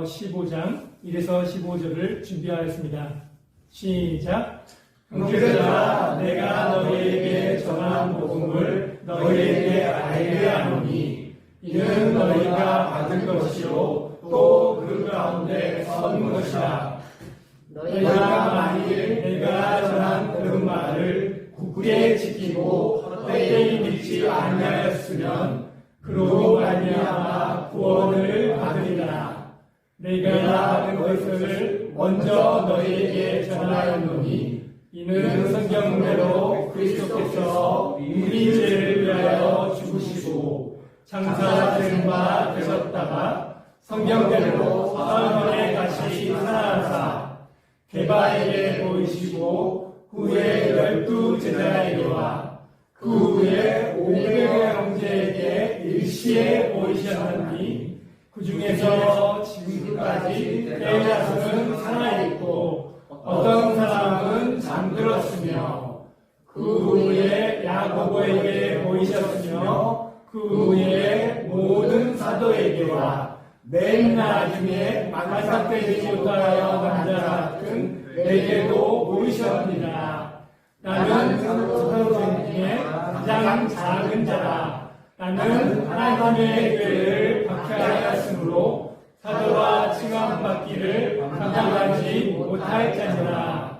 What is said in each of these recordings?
고린도전서 15장 1에서 15절을 준비하였습니다. 시작. 형제들아, 내가 너희에게 전한 복음을 너희에게 알게 하노니 이는 너희가 받은 것이요 또 그 가운데 선 것이라. 너희가 만일 내가 전한 그 말을 굳게 지키고 헛되이 믿지 아니하였으면 그로 말미암아 구원을 받으리라. 내가 받은 것을 먼저 너희에게 전하였노니 이는 성경대로 그리스도께서 우리 죄를 위하여 죽으시고 장사된 바 되셨다가 성경대로 사흘 다시 살아나사 게바에게 보이시고 후에 12 제자에게와 그 후에 500의 형제에게 일시에 보이셨느니 그 중에서 지금까지 대다수는 살아있고 어떤 사람은 잠들었으며 그 후에 야고보에게 보이셨으며 그 후에 모든 사도에게와 맨 나중에 만삭되지 못하여 남자 같은 내게도 보이셨느니라. 나는 사도 중에 가장 작은 자라. 나는 하나님의 교회를 박해하였으므로 사도와 칭함받기를 감당하지 못할 자니라.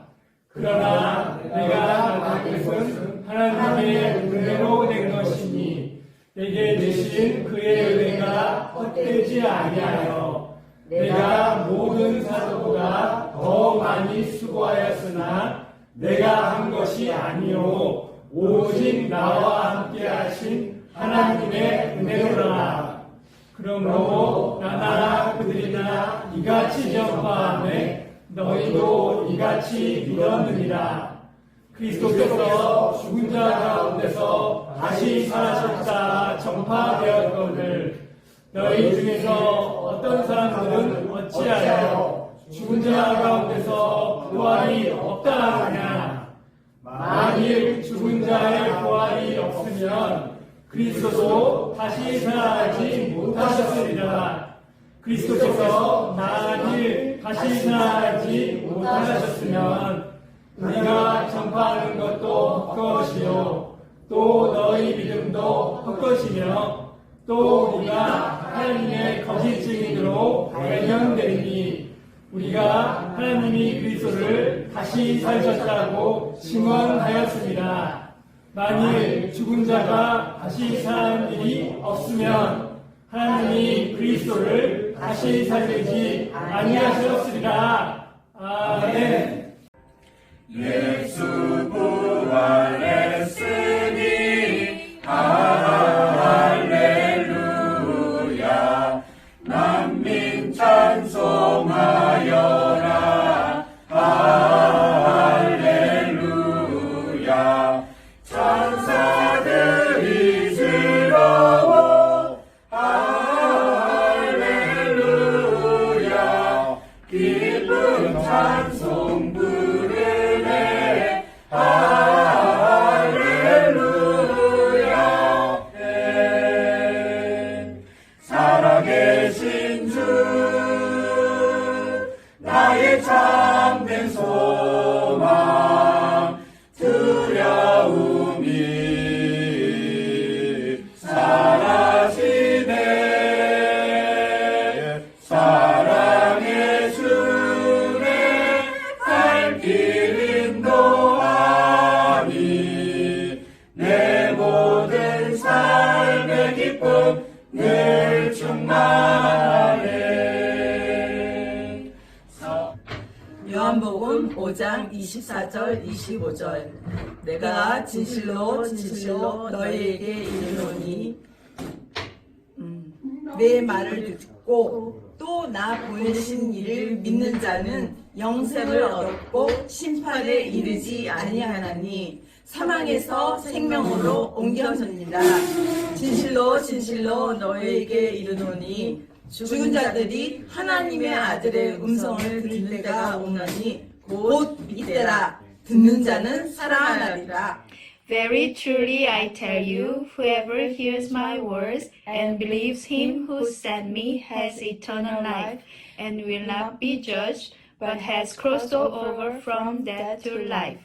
그러나 내가 받은 것은 하나님의 은혜로 된 것이니 내게 주신 그의 은혜가 헛되지 아니하여 내가 모든 사도보다 더 많이 수고하였으나 내가 한 것이 아니요 오직 나와 함께 하신 하나님의 은혜로라. 그러므로 나나 그들이나 이같이 전파하매 너희도 이같이 믿었느니라. 그리스도께서 죽은 자 가운데서 다시 살아셨다 전파되었거늘 너희 중에서 어떤 사람들은 어찌하여 죽은 자 가운데서 부활이 없다 하냐. 만일 죽은 자의 부활이 없으면 그리스도도 다시 살아나지 못하셨으리라. 그리스도께서 만일 다시 살아나지 못하셨으면 우리가 전파하는 것도 헛것이요 또 너희 믿음도 헛것이며 또 우리가 하나님의 거짓 증인으로 발견되리니 우리가 하나님이 그리스도를 다시 살리셨다고 증언하였습니다. 만일 죽은 자가 다시 사는 일이 없으면 하나님이 그리스도를 다시 살리지 아니하셨으리라. 아멘. 예수 부활했으니 할렐루야. 만민 찬송하여라. 할렐루야. 천사들이 즐거워. 할렐루야. 기쁜 찬송 부르네. 할렐루야. 살아계신 주 나의 참된 소망 두려움이 사라지네. 사랑의 주내 갈 길 인도하니 내 모든 삶의 기쁨 늘 충만하네. 요한복음 5장 24절 25절. 내가 진실로 진실로 너희에게 이르노니 내 말을 듣고 또 나 보내신 이를 믿는 자는 영생을 얻고 심판에 이르지 아니하나니 사망에서 생명으로 옮겨졌느니라. 진실로 진실로 너희에게 이르노니 죽은 자들이 하나님의 아들의 음성을 들을 때가 오나니 곧 이때라. 듣는 자는 살아나리라. Very truly I tell you, whoever hears my words and believes him who sent me has eternal life and will not be judged, but has crossed over from death to life.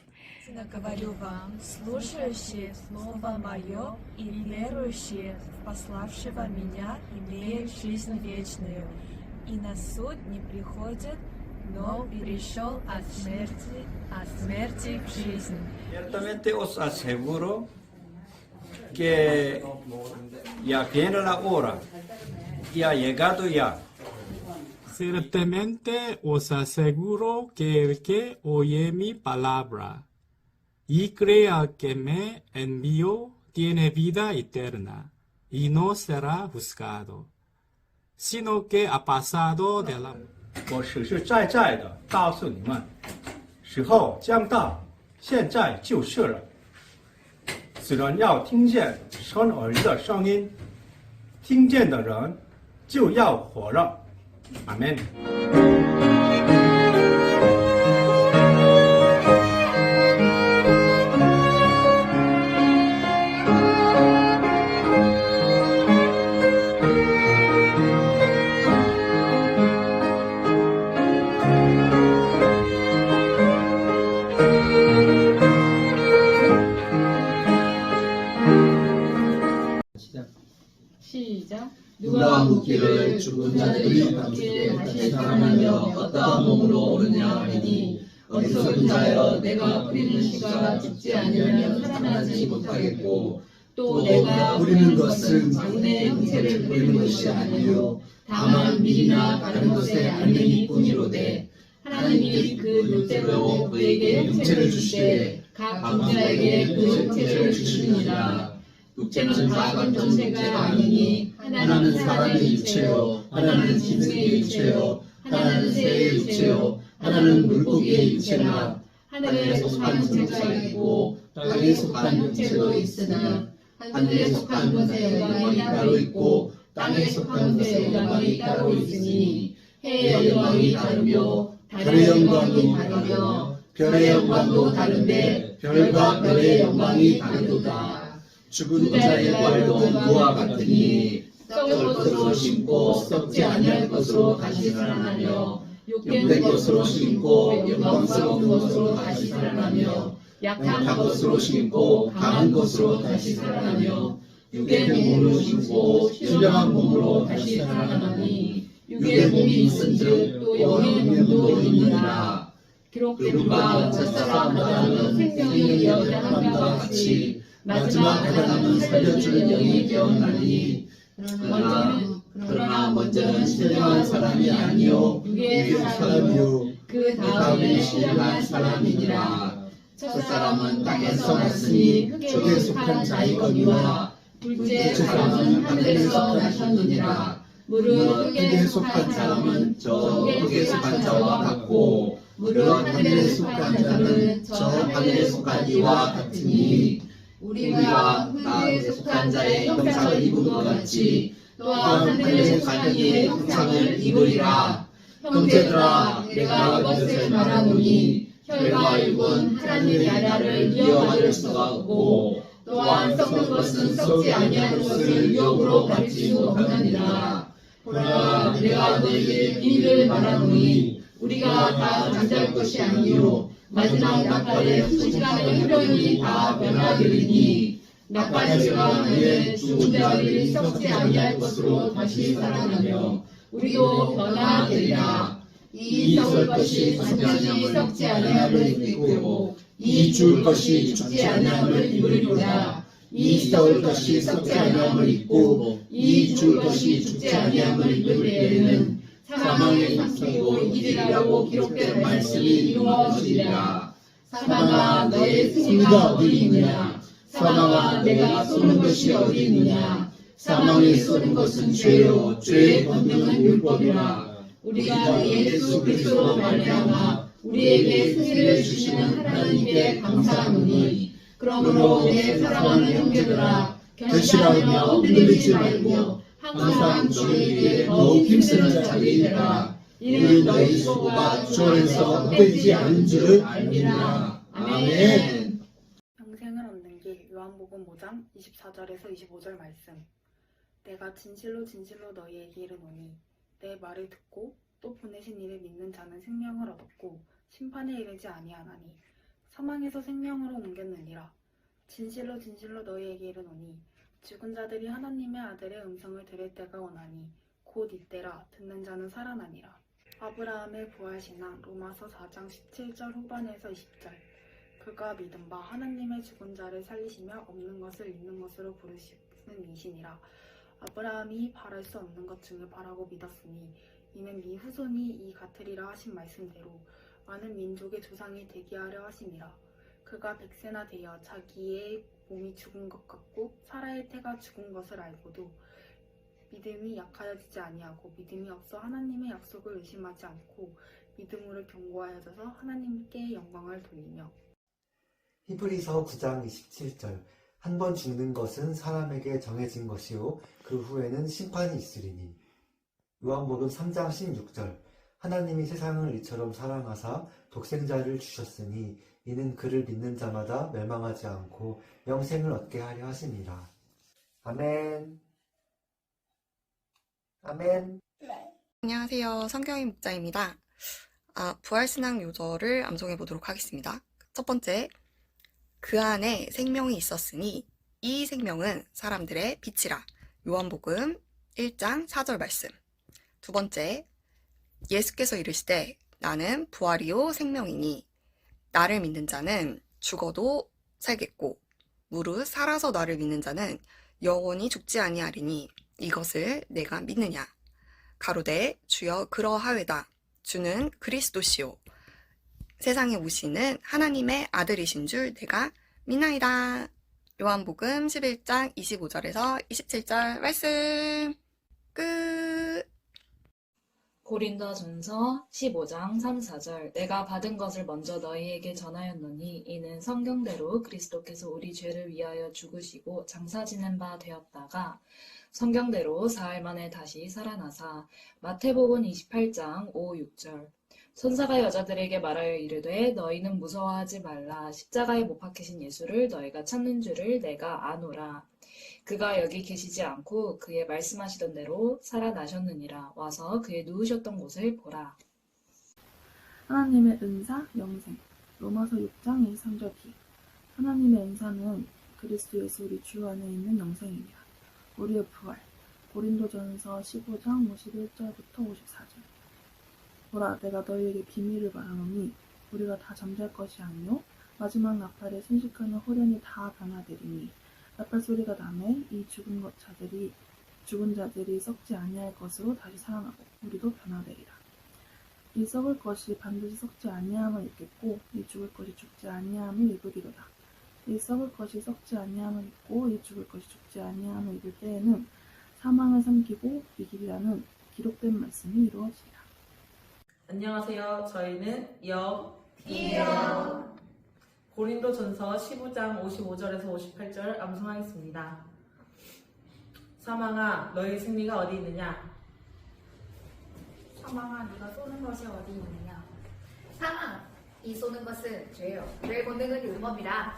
Говорю вам, слушающие Слово Мое и верующие в пославшего Меня имеют жизнь вечную, и на суд не приходят, но перешел от смерти в жизнь. Ciertamente os aseguro que ya viene la hora y ha llegado ya. Ciertamente os aseguro que el que oye mi palabra y crea que me envió tiene vida eterna y no será juzgado, sino que ha pasado de la 我实实在在的告诉你们，时候将到，现在就是了。死人要听见生儿子的声音，听见的人就要活了。阿门。 시작. 누가 묻기를 죽은 자들이 어떻게 다시 살아나며 어떠한 몸으로 오느냐 하니 어디서 인자여 내가 뿌리는 씨가 죽지 않으면 살아나지 못하겠고 또 내가 뿌리는 것은 장래의 형체를 뿌리는 것이 아니요 다만 밀이나 다른 것의 알맹이 뿐이로되 하나님이 그 육체로 그에게 형체를 주시되 각 종자에게 그 형체를 주시느니라. 육체는 작은 존재가 아니니 하나는 사람의 육체요 하나는 짐승의 육체요 하나는 새의 육체요 하나는 물고기의 육체나 하늘에 속한 형체가 있고 땅에 속한 형체도 있으나 하늘에 속한 것의 영광이 따로 있고 땅에 속한 것의 영광이 따로 있으니 해의 영광이 다르며 달의 영광이 다르며 별의 영광도 다른데 별과 별의 영광이 다르도다. 죽은 자의 부활도 무와 같으니 썩을 것으로 심고 썩지 아니할 것으로 다시 살아나며 욕된 것으로 심고 영광스러운 것으로 다시 살아나며 약한 것으로 심고 강한 것으로 다시 살아나며 육의 몸으로 심고 신령한 몸으로 다시 살아나니 육의 몸이 있은즉 또 영의 몸도 있느니라. 기록되는바 첫사람 아담은 생명이 여자함과 같이 마지막 아담은 살려주는 영이 되었나니 그러나 먼저는 신령한 사람이 아니요 육의 사람이요 그 다음에 신령한 사람이니라. 첫사람은 땅에서 났으니 흙에 속한 자이거니와 둘째 사람은 하늘에서 나셨느니라. 물은 흙에 속한 사람은 저 흙에 속한 자와 같고 물은 하늘에 속한 자는 저 하늘에 속한 이와 같으니 우리가 흙에 속한 자의 형상을 입은 것 같이 또한 하늘에 속한 이의 형상을 입으리라. 형제들아 내가 이것을 말하노니 혈과 육은 하나님의 나라를 이어받을 수가 없고 또한 썩는 것은 썩지 아니하는 것을 유업으로 받지 못하느니라. 보라 내가 너에게 비밀을 말하노니 우리가 다 잠잘 것이 아니요 마지막 낙관의 순식간에 흡연이 다 변화되리니 낙관의 시간 후에 죽은 자들이 썩지 아니할 것으로 다시 살아나며 우리도 변화되리라. 이 썩을 것이 썩지 아니함을 입고 이 죽을 것이 죽지 아니함을 입으리로다. 이 썩을 것이 썩지 아니함을 입고 이 죽을 것이 죽지 아니함을 입을 때에는 사망을 삼키고 이리라고 기록된 말씀이 이루어지리라. 사망아 너의 승리가 어디 있느냐. 사망아 내가 쏘는 것이 어디 있느냐. 사망에 쏘는 것은 죄요 죄의 권능은 율법이라. 우리가 예수 그리스도로 말미암아 우리에게 승리를 주시는 하나님께 감사하노니 그러므로 내 사랑하는 형제들아 결실하며 흔들리지 말고 항상 주를 위해 더욱 힘쓰는 자들이 되라. 이는 너희 수고가 주 안에서 헛되지 않은 줄을 알리라. 아멘. 영생을 얻는 길 요한복음 5장 24절에서 25절 말씀. 내가 진실로 진실로 너희에게 이르노니 내 말을 듣고 또 보내신 이를 믿는 자는 생명을 얻었고 심판에 이르지 아니하나니 사망에서 생명으로 옮겼느니라. 진실로 진실로 너희에게 이르노니 죽은 자들이 하나님의 아들의 음성을 들을 때가 오나니 곧 이때라. 듣는 자는 살아나니라. 아브라함의 부활신앙 로마서 4장 17절 후반에서 20절. 그가 믿은 바 하나님의 죽은 자를 살리시며 없는 것을 있는 것으로 부르시는 이시니라. 아브라함이 바랄 수 없는 것 중에 바라고 믿었으니 이는 네 후손이 이 같으리라 하신 말씀대로 많은 민족의 조상이 되게 하려 하심이라. 그가 100세나 되어 자기의 몸이 죽은 것 같고 사라의 태가 죽은 것을 알고도 믿음이 약하여지지 아니하고 믿음이 없어 하나님의 약속을 의심하지 않고 믿음으로 견고하여져서 하나님께 영광을 돌리며. 히브리서 9장 27절. 한 번 죽는 것은 사람에게 정해진 것이요 그 후에는 심판이 있으리니. 요한복음 3장 16절. 하나님이 세상을 이처럼 사랑하사 독생자를 주셨으니 이는 그를 믿는 자마다 멸망하지 않고 영생을 얻게 하려 하심이라. 아멘. 아멘. 안녕하세요. 성경의 목자입니다. 부활신앙 요절을 암송해 보도록 하겠습니다. 첫 번째, 그 안에 생명이 있었으니 이 생명은 사람들의 빛이라. 요한복음 1장 4절 말씀. 두 번째, 예수께서 이르시되 나는 부활이요 생명이니 나를 믿는 자는 죽어도 살겠고 무릇 살아서 나를 믿는 자는 영원히 죽지 아니하리니 이것을 내가 믿느냐. 가로되 주여 그러하외다. 주는 그리스도시요 세상에 오시는 하나님의 아들이신 줄 내가 믿나이다. 요한복음 11장 25절에서 27절 말씀 끝. 고린도전서 15장 3, 4절. 내가 받은 것을 먼저 너희에게 전하였노니 이는 성경대로 그리스도께서 우리 죄를 위하여 죽으시고 장사 지낸 바 되었다가 성경대로 사흘 만에 다시 살아나사. 마태복음 28장 5, 6절. 천사가 여자들에게 말하여 이르되 너희는 무서워하지 말라. 십자가에 못 박히신 예수를 너희가 찾는 줄을 내가 아노라. 그가 여기 계시지 않고 그의 말씀하시던 대로 살아나셨느니라. 와서 그의 누우셨던 곳을 보라. 하나님의 은사, 영생. 로마서 6장 1, 3절 뒤. 하나님의 은사는 그리스도 예수 우리 주 안에 있는 영생이니라. 우리의 부활. 고린도전서 15장 51절부터 54절. 보라, 내가 너희에게 비밀을 말하노니 우리가 다 잠잘 것이 아니요 마지막 나팔에 순식간에 호련히 다 변화되리니 나팔 소리가 나매 이 죽은 자들이 썩지 아니할 것으로 다시 살아나고 우리도 변화되리라. 이 썩을 것이 반드시 썩지 아니함을 입겠고 이 죽을 것이 죽지 아니함을 입으리로다. 이 썩을 것이 썩지 아니함을 입고 이 죽을 것이 죽지 아니함을 입을 때에는 사망을 삼키고 이기리라는 기록된 말씀이 이루어지리라. 안녕하세요. 저희는 영이에요. 고린도전서 15장 55절에서 58절 암송하겠습니다. 사망아, 너희 승리가 어디 있느냐? 사망아, 네가 쏘는 것이 어디 있느냐? 사망, 이 쏘는 것은 죄요. 죄의 권능은 율법이라.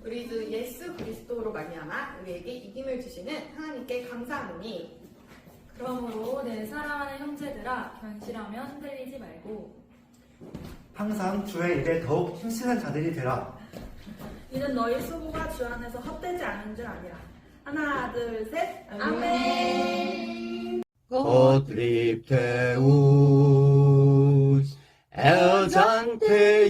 우리 주 예수 그리스도로 말미암아 우리에게 이김을 주시는 하나님께 감사하노니. 그러므로 내 사랑하는 형제들아, 견실하며 흔들리지 말고 항상 주의 일에 더욱 힘쓰는 자들이 되라. 이는 너희 수고가 주 안에서 헛되지 않은 줄 아니라. 하나, 둘, 셋. 아멘. Gottlieb Deus, erdankte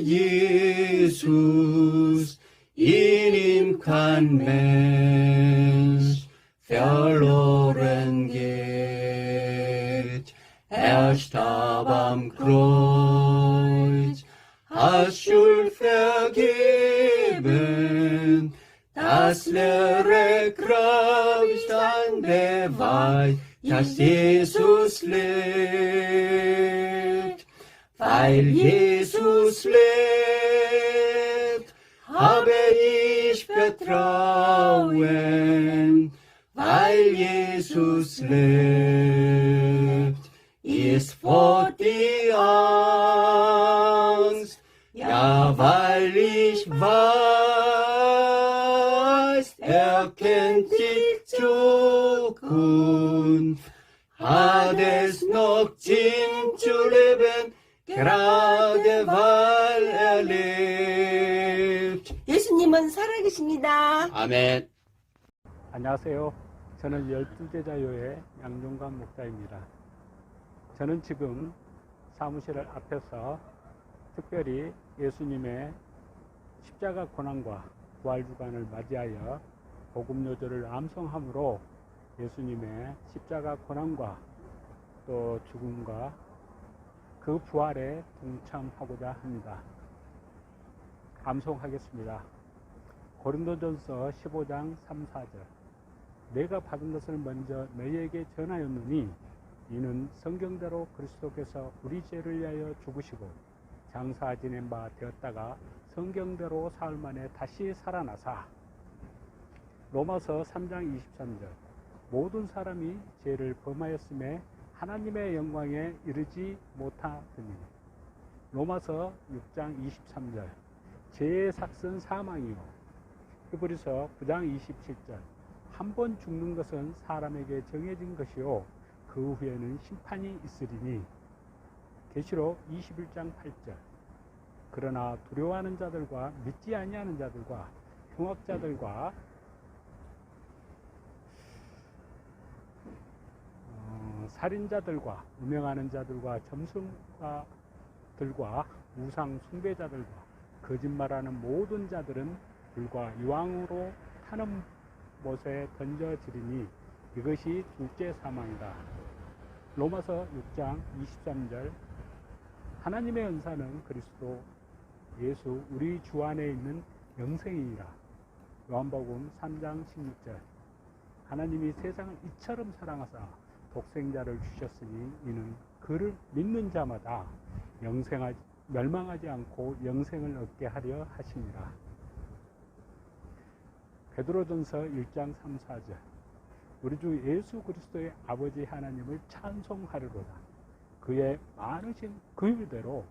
Jesus, in ihm kein Mensch verloren geht. Er starb am Kreuz, hat Schuld vergeben, das leere Grab ist ein Beweis, dass Jesus lebt. Weil Jesus lebt, habe ich Vertrauen. Weil Jesus lebt, ist fort die Angst. Ja, weil ich weiß, er kennt die Zukunft, hat es noch Sinn zu leben. 예수님은 살아계십니다. 아멘. 안녕하세요. 저는 12제자요의 양종관 목사입니다. 저는 지금 사무실 앞에서 특별히 예수님의 십자가 고난과 부활주간을 맞이하여 복음요절을 암송함으로 예수님의 십자가 고난과 또 죽음과 그 부활에 동참하고자 합니다. 암송하겠습니다. 고린도전서 15장 3, 4절. 내가 받은 것을 먼저 너희에게 전하였노니 이는 성경대로 그리스도께서 우리 죄를 위하여 죽으시고 장사 지낸 바 되었다가 성경대로 사흘 만에 다시 살아나사. 로마서 3장 23절. 모든 사람이 죄를 범하였음에 하나님의 영광에 이르지 못하더니. 로마서 6장 23절. 죄의 삭은 사망이요. 히브리서 9장 27절. 한 번 죽는 것은 사람에게 정해진 것이요 그 후에는 심판이 있으리니. 계시록 21장 8절. 그러나 두려워하는 자들과 믿지 아니하는 자들과 흉악자들과 살인자들과 음행하는 자들과 점성가들과 우상 숭배자들과 거짓말하는 모든 자들은 불과 유황으로 타는 못에 던져지리니 이것이 둘째 사망이다. 로마서 6장 23절. 하나님의 은사는 그리스도 예수 우리 주 안에 있는 영생이니라. 요한복음 3장 16절. 하나님이 세상을 이처럼 사랑하사 독생자를 주셨으니 이는 그를 믿는 자마다 멸망하지 않고 영생을 얻게 하려 하십니다. 베드로전서 1장 3, 4절. 우리 주 예수 그리스도의 아버지 하나님을 찬송하리로다. 그의 많으신 긍휼대로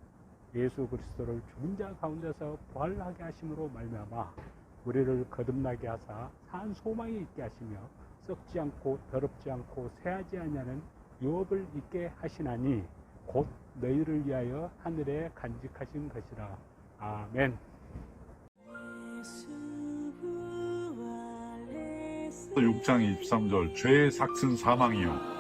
예수 그리스도를 죽은 자 가운데서 부활하게 하심으로 말미암아 우리를 거듭나게 하사 산 소망이 있게 하시며 썩지 않고 더럽지 않고 새하지 아니하는 유업을 있게 하시나니 곧 너희를 위하여 하늘에 간직하신 것이라. 아멘. 또 6장 23절 죄의 삭은 사망이요.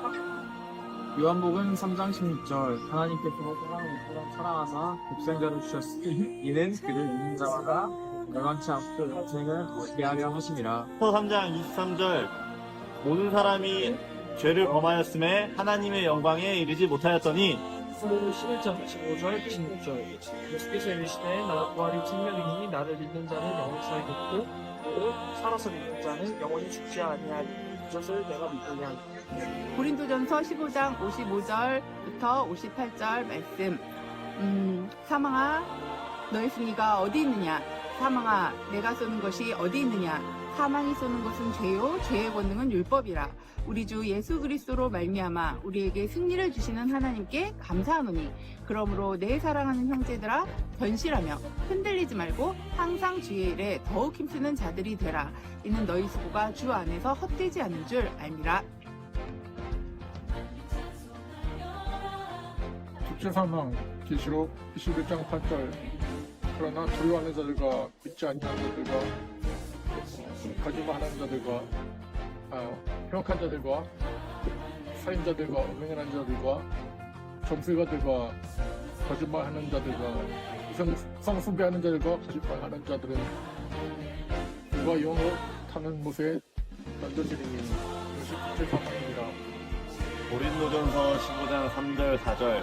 요한복음 3장 16절 하나님께서 세상을 사랑하사 독생자를 주셨으니 이는 그를 믿는 자마다 멸망치 않고 영생을 얻게 하려 하심이라. 3장 23절 모든 사람이 죄를 범하였음에 하나님의 영광에 이르지 못하였더니. 11장 25절 26절 예수께서 이르시되 나는 부활이 생명이니 나를 믿는 자는 영원히 살겠고 또 살아서 믿는 자는 영원히 죽지 아니하리. 이것을 내가 믿느냐. 고린도전서 15장 55절부터 58절 말씀. 사망아 너의 승리가 어디 있느냐. 사망아 내가 쏘는 것이 어디 있느냐. 사망이 쏘는 것은 죄요 죄의 권능은 율법이라. 우리 주 예수 그리스도로 말미암아 우리에게 승리를 주시는 하나님께 감사하노니. 그러므로 내 사랑하는 형제들아 견실하며 흔들리지 말고 항상 주의 일에 더욱 힘쓰는 자들이 되라. 이는 너희 수고가 주 안에서 헛되지 않은 줄 알미라. 둘째 사망 계시록 21장 8절. 그러나 두려워하는 자들과 믿지 아니하는 자들과 거짓말하는 자들과 흉악한 자들과 살인자들과 음행하는 자들과 점술가들과 거짓말하는 자들과 성숭배하는 자들과 거짓말하는 자들은 불과 영으로 타는 못에 던져지리니 이것이 둘째 사망입니다. 고린도전서 15장 3절 4절.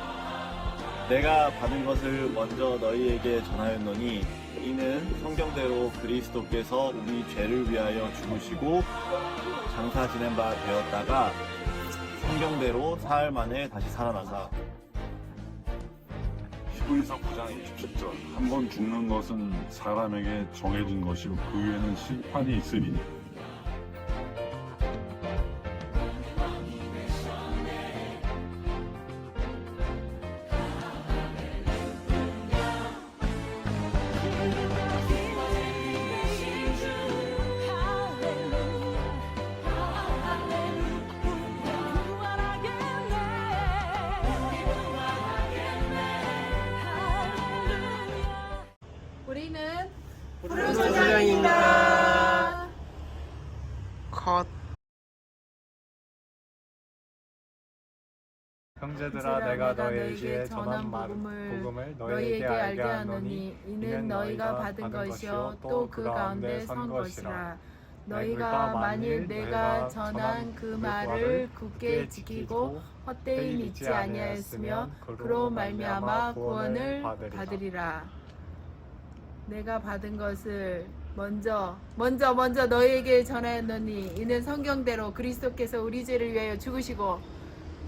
내가 받은 것을 먼저 너희에게 전하였노니 이는 성경대로 그리스도께서 우리 죄를 위하여 죽으시고 장사 지낸 바 되었다가 성경대로 사흘 만에 다시 살아나사. 히브리서 9장 27절 한 번 죽는 것은 사람에게 정해진 것이요 그 후에는 심판이 있으리니. 부르소장입니다. 컷. 형제들아, 내가 너희에게 전한 복음을 너희에게 알게 하노니 이는 너희가 받은 것이요 또 그 가운데 선 것이라. 너희가 만일 내가 전한 그 말을 굳게 지키고 헛되이 믿지 아니하였으며 그로 말미암아 구원을 받으리라. 내가 받은 것을 먼저 너희에게 전하였노니 이는 성경대로 그리스도께서 우리 죄를 위하여 죽으시고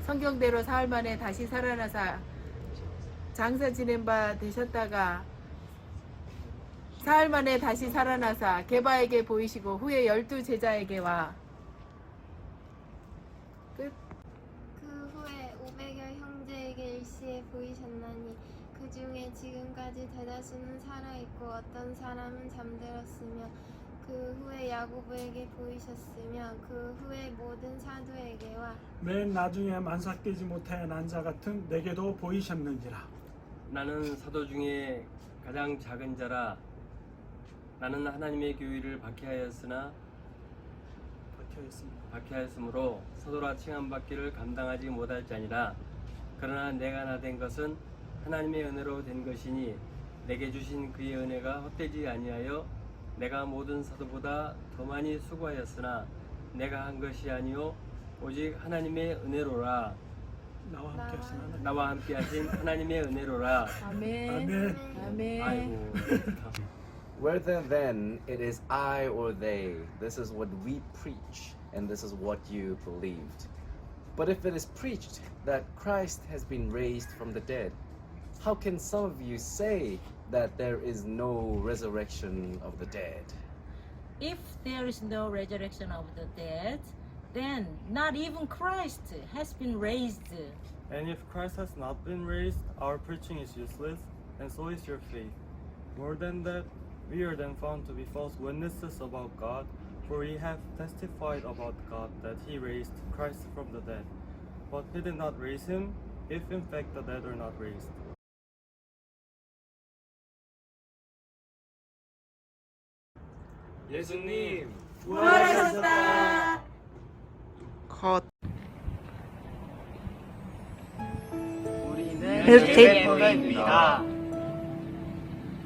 성경대로 사흘 만에 다시 살아나사 장사 지낸 바 되셨다가 사흘 만에 다시 살아나사 게바에게 보이시고 후에 12 제자에게와 끝. 그 후에 500여 형제에게 일시에 보이셨나니 그 중에 지금까지 대다수는 살아있고 어떤 사람은 잠들었으며 그 후에 야고보에게 보이셨으며 그 후에 모든 사도에게와 맨 나중에 만삭되지 못하여 난 자 같은 내게도 보이셨는지라. 나는 사도 중에 가장 작은 자라. 나는 하나님의 교회를 박해하였으므로 사도라 칭함받기를 감당하지 못할 자니라. 그러나 내가 나된 것은 하나님의 은혜로 된 것이니 내게 주신 그의 은혜가 헛되지 아니하여 내가 모든 사도보다 더 많이 수고하였으나 내가 한 것이 아니요 오직 하나님의 은혜로라. 나와 함께 하신 하나님의 은혜로라. 아멘. 아멘. 아이고. Whether then it is I or they, this is what we preach, and this is what you believed. But if it is preached that Christ has been raised from the dead, how can some of you say that there is no resurrection of the dead? If there is no resurrection of the dead, then not even Christ has been raised. And if Christ has not been raised, our preaching is useless, and so is your faith. More than that, we are then found to be false witnesses about God, for we have testified about God that He raised Christ from the dead. But He did not raise Him, if in fact the dead are not raised. 예수님 부활하셨다. 컷. 멤버입니다.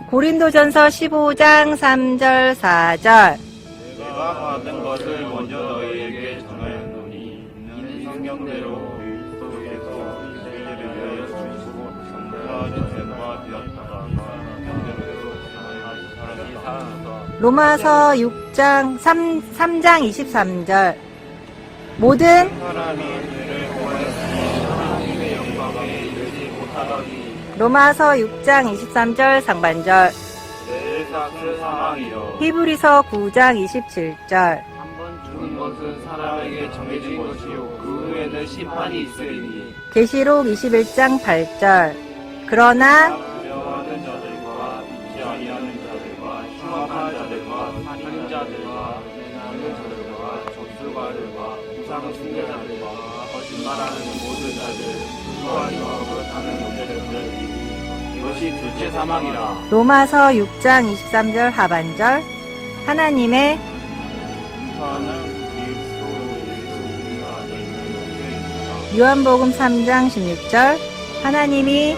고린도전서 15장 3절 4절. 내가 받은 것을 먼저 너희에게 전하였노니 이는 성경대로 그리스도께서 우리 죄를 위하여 죽으시고 장사하신 바 되었다가 성경대로 다시 살아나서 로마서 6장 3장 23절. 모든 사람이 죄를 구하였으니 하나님의 영광에 이르지 못하더니 로마서 6장 23절 상반절. 내 삭은 사망이요 히브리서 9장 27절. 한번 죽은 것은 사람에게 정해진 것이요 그 후에는 심판이 있으리니 계시록 21장 8절. 그러나 두려워하는 자들과 믿지 아니하는 자들과 흉악한 자들과 살인자들과 나는 자들과 적수가들과 우상 숭배자들과 거짓말하는 모든 자들 수와 유업을 하는 문제들이 이것이 둘째 사망이라. 로마서 6장 23절 하반절. 하나님의 요한복음 3장 16절. 하나님이